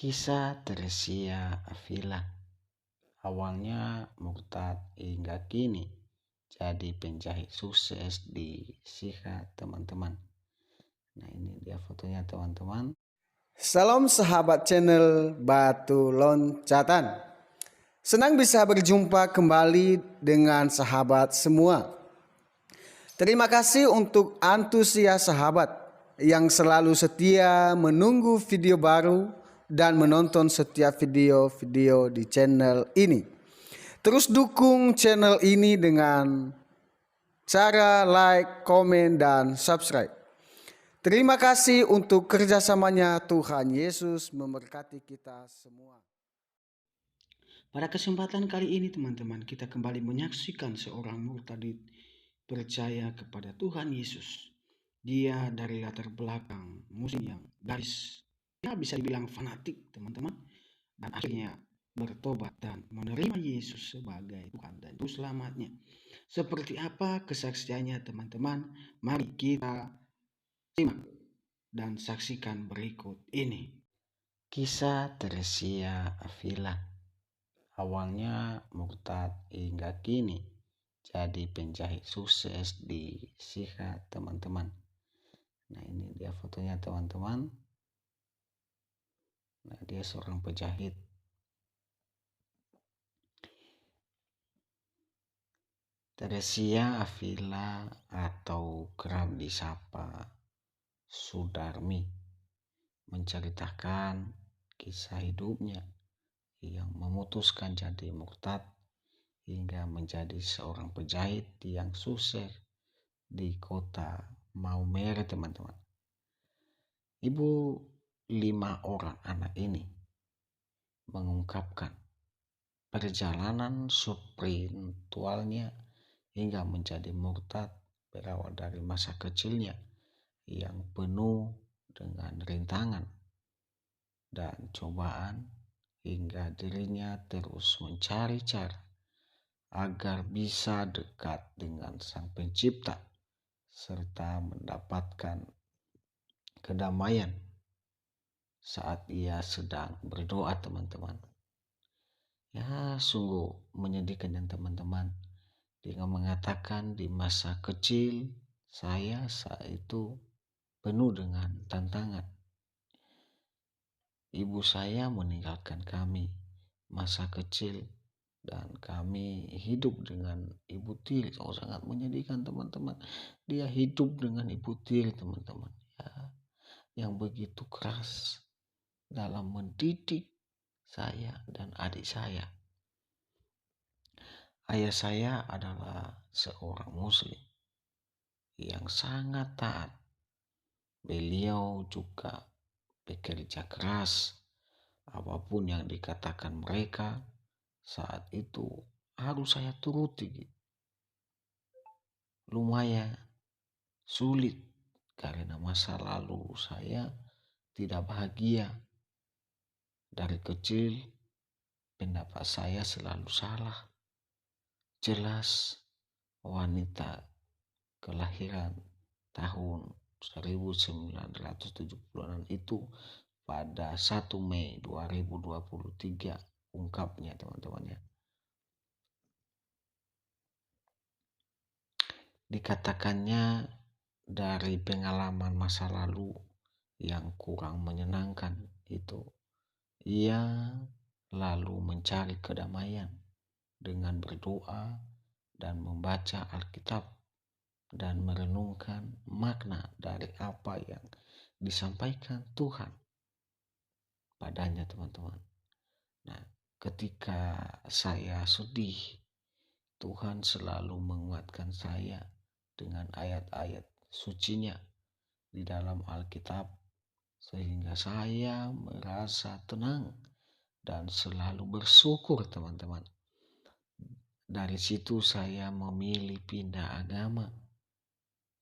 Kisah Teresia Avila. Awalnya murtad hingga kini jadi penjahit sukses di Siha, teman-teman. Nah, ini dia fotonya, teman-teman. Salam sahabat channel Batu Loncatan. Senang bisa berjumpa kembali dengan sahabat semua. Terima kasih untuk antusias sahabat yang selalu setia menunggu video baru dan menonton setiap video-video di channel ini. Terus dukung channel ini dengan cara like, komen, dan subscribe. Terima kasih untuk kerjasamanya. Tuhan Yesus memberkati kita semua. Pada kesempatan kali ini, teman-teman, kita kembali menyaksikan seorang murtad percaya kepada Tuhan Yesus. Dia dari latar belakang muslim yang garis, bisa dibilang fanatik, teman-teman, dan akhirnya bertobat dan menerima Yesus sebagai Tuhan dan Juru Selamatnya. Seperti apa kesaksiannya, teman-teman? Mari kita simak dan saksikan berikut ini. Kisah Teresia Avila. Awalnya murtad hingga kini jadi penjahit sukses di Siha, teman-teman. Nah, ini dia fotonya, teman-teman. Nah, dia seorang penjahit. Teresia Avila atau kerap disapa Sudarmi menceritakan kisah hidupnya yang memutuskan jadi murtad hingga menjadi seorang penjahit yang sukses di kota Maumere, teman-teman. Ibu 5 orang anak ini mengungkapkan perjalanan spiritualnya hingga menjadi murtad berawal dari masa kecilnya yang penuh dengan rintangan dan cobaan, hingga dirinya terus mencari cara agar bisa dekat dengan Sang Pencipta serta mendapatkan kedamaian saat ia sedang berdoa, teman-teman. Ya, sungguh menyedihkan, dan teman-teman, dengan mengatakan di masa kecil saya saat itu penuh dengan tantangan. Ibu saya meninggalkan kami masa kecil dan kami hidup dengan ibu tiri. Sangat menyedihkan, teman-teman. Dia hidup dengan ibu tiri, teman-teman, ya, yang begitu keras dalam mendidik saya dan adik saya. Ayah saya adalah seorang muslim yang sangat taat. Beliau juga bekerja keras. Apapun yang dikatakan mereka saat itu harus saya turuti. Lumayan sulit karena masa lalu saya tidak bahagia. Dari kecil pendapat saya selalu salah. Jelas wanita kelahiran tahun 1976 itu pada 1 Mei 2023 ungkapnya, teman-teman, ya. Dikatakannya dari pengalaman masa lalu yang kurang menyenangkan itu, ia lalu mencari kedamaian dengan berdoa dan membaca Alkitab dan merenungkan makna dari apa yang disampaikan Tuhan padanya, teman-teman. Nah, ketika saya sedih, Tuhan selalu menguatkan saya dengan ayat-ayat sucinya di dalam Alkitab, sehingga saya merasa tenang dan selalu bersyukur, teman-teman. Dari situ saya memilih pindah agama,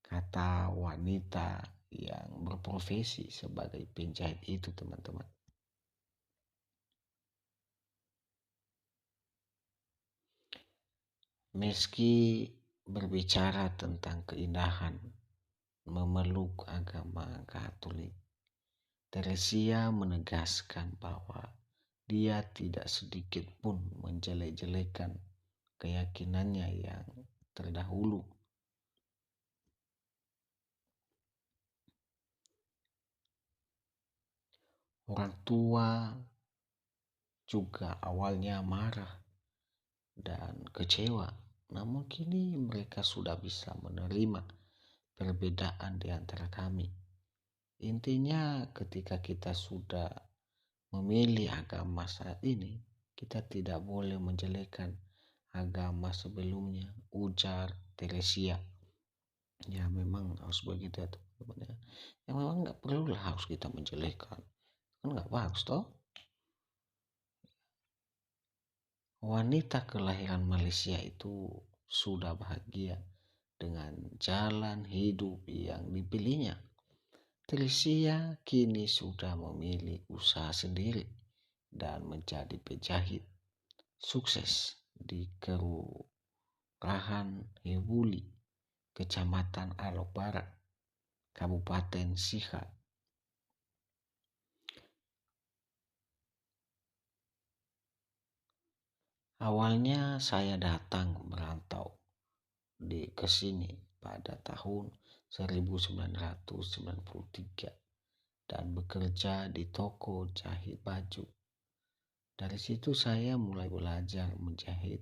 kata wanita yang berprofesi sebagai penjahit itu, teman-teman. Meski berbicara tentang keindahan memeluk agama Katolik, Teresia menegaskan bahwa dia tidak sedikit pun menjelek-jelekan keyakinannya yang terdahulu. Orang tua juga awalnya marah dan kecewa, namun kini mereka sudah bisa menerima perbedaan di antara kami. Intinya ketika kita sudah memilih agama saat ini, kita tidak boleh menjelekkan agama sebelumnya, ujar Teresia. Ya memang harus begitu ya teman-teman ya. Ya memang nggak perlu lah harus kita menjelekkan, kan nggak bagus toh. Wanita kelahiran Malaysia itu sudah bahagia dengan jalan hidup yang dipilihnya. Teresia kini sudah memilih usaha sendiri dan menjadi penjahit sukses di Kelurahan Hewuli, Kecamatan Alok Barat, Kabupaten Sihat. Awalnya saya datang merantau ke sini pada tahun 1993 dan bekerja di toko jahit baju. Dari situ saya mulai belajar menjahit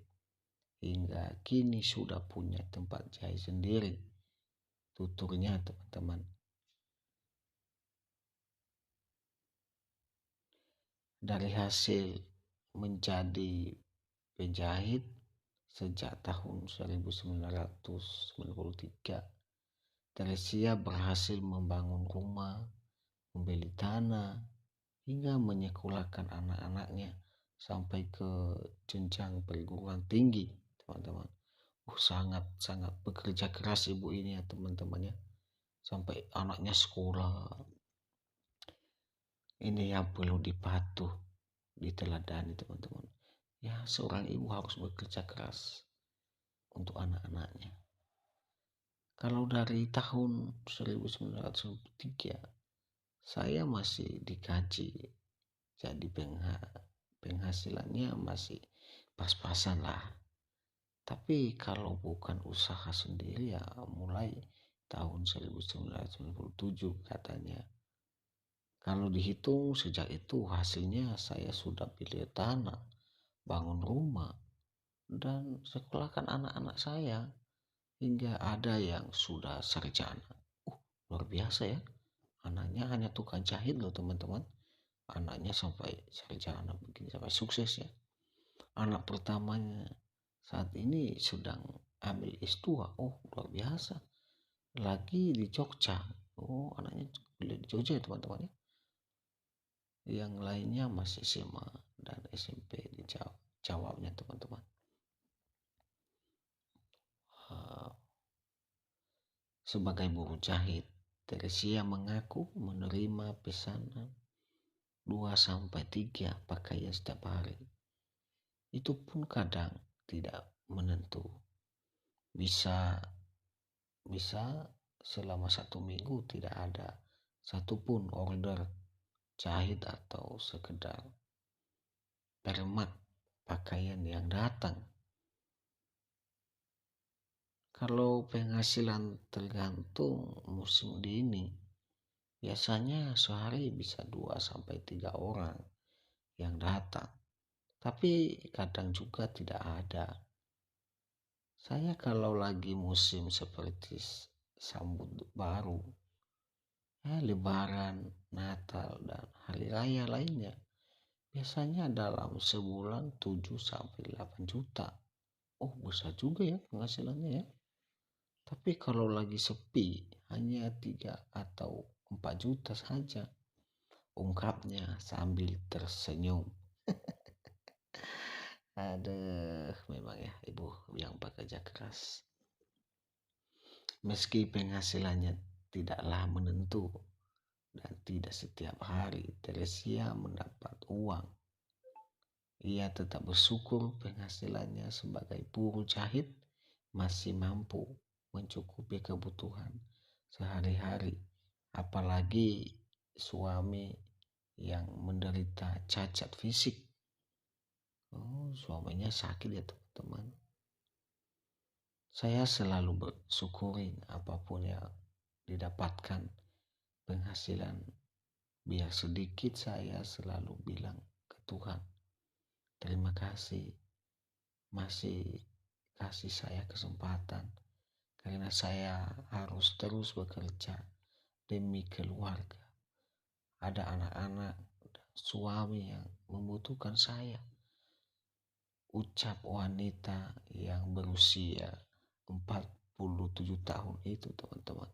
hingga kini sudah punya tempat jahit sendiri. Tuturnya teman-teman. Dari hasil menjadi penjahit sejak tahun 1993, Teresia berhasil membangun rumah, membeli tanah, hingga menyekolahkan anak-anaknya sampai ke jenjang perguruan tinggi, teman-teman. Sangat bekerja keras ibu ini ya teman-teman ya, sampai anaknya sekolah. Ini yang perlu dipatuh, diteladani teman-teman. Ya seorang ibu harus bekerja keras untuk anak-anaknya. Kalau dari tahun 1993 saya masih digaji, jadi penghasilannya masih pas-pasan lah. Tapi kalau bukan usaha sendiri ya mulai tahun 1997 katanya. Kalau dihitung sejak itu hasilnya saya sudah beli tanah, bangun rumah, dan sekolahkan anak-anak saya hingga ada yang sudah sarjana. Luar biasa ya. Anaknya hanya tukang jahit loh teman-teman. Anaknya sampai sarjana begini, sampai sukses ya. Anak pertamanya saat ini sedang ambil S2. Luar biasa. Lagi di Jogja. Anaknya kuliah di Jogja ya teman-teman ya. Yang lainnya masih SMA dan SMP di jawabnya teman-teman. Sebagai buruh jahit, Teresia mengaku menerima pesanan 2-3 pakaian setiap hari. Itu pun kadang tidak menentu. Bisa selama 1 minggu tidak ada satupun order jahit atau sekedar permak pakaian yang datang. Kalau penghasilan tergantung musim dini, biasanya sehari bisa 2-3 orang yang datang. Tapi kadang juga tidak ada. Saya kalau lagi musim seperti sambut baru, Lebaran, Natal, dan hari raya lainnya, biasanya dalam sebulan 7-8 juta. Besar juga ya penghasilannya ya. Tapi kalau lagi sepi, hanya 3-4 juta saja, ungkapnya sambil tersenyum. Aduh, memang ya ibu yang bekerja keras. Meski penghasilannya tidaklah menentu dan tidak setiap hari Teresia mendapat uang, ia tetap bersyukur penghasilannya sebagai buruh jahit masih mampu mencukupi kebutuhan sehari-hari. Apalagi suami yang menderita cacat fisik. Suaminya sakit ya teman-teman. Saya selalu bersyukurin apapun yang didapatkan penghasilan. Biar sedikit, saya selalu bilang ke Tuhan, terima kasih masih kasih saya kesempatan, karena saya harus terus bekerja demi keluarga. Ada anak-anak dan suami yang membutuhkan saya. Ucap wanita yang berusia 47 tahun itu, teman-teman.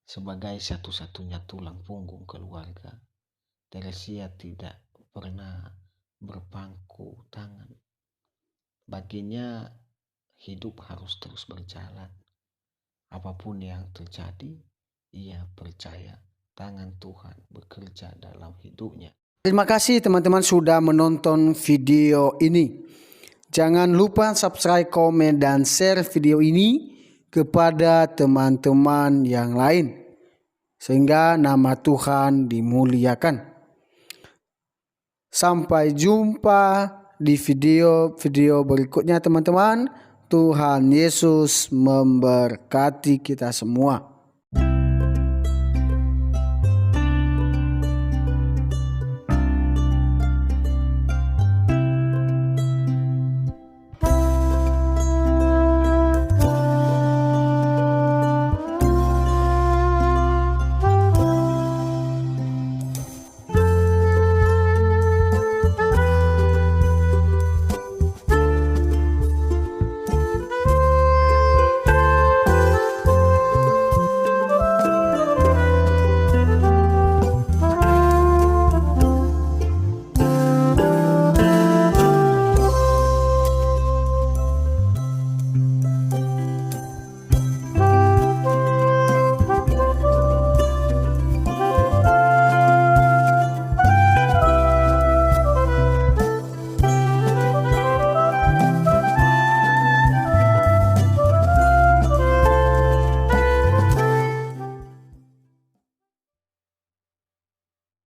Sebagai satu-satunya tulang punggung keluarga, Teresia tidak pernah berpangku tangan. Baginya hidup harus terus berjalan. Apapun yang terjadi, ia percaya tangan Tuhan bekerja dalam hidupnya. Terima kasih teman-teman sudah menonton video ini. Jangan lupa subscribe, komen, dan share video ini kepada teman-teman yang lain, sehingga nama Tuhan dimuliakan. Sampai jumpa di video-video berikutnya teman-teman. Tuhan Yesus memberkati kita semua.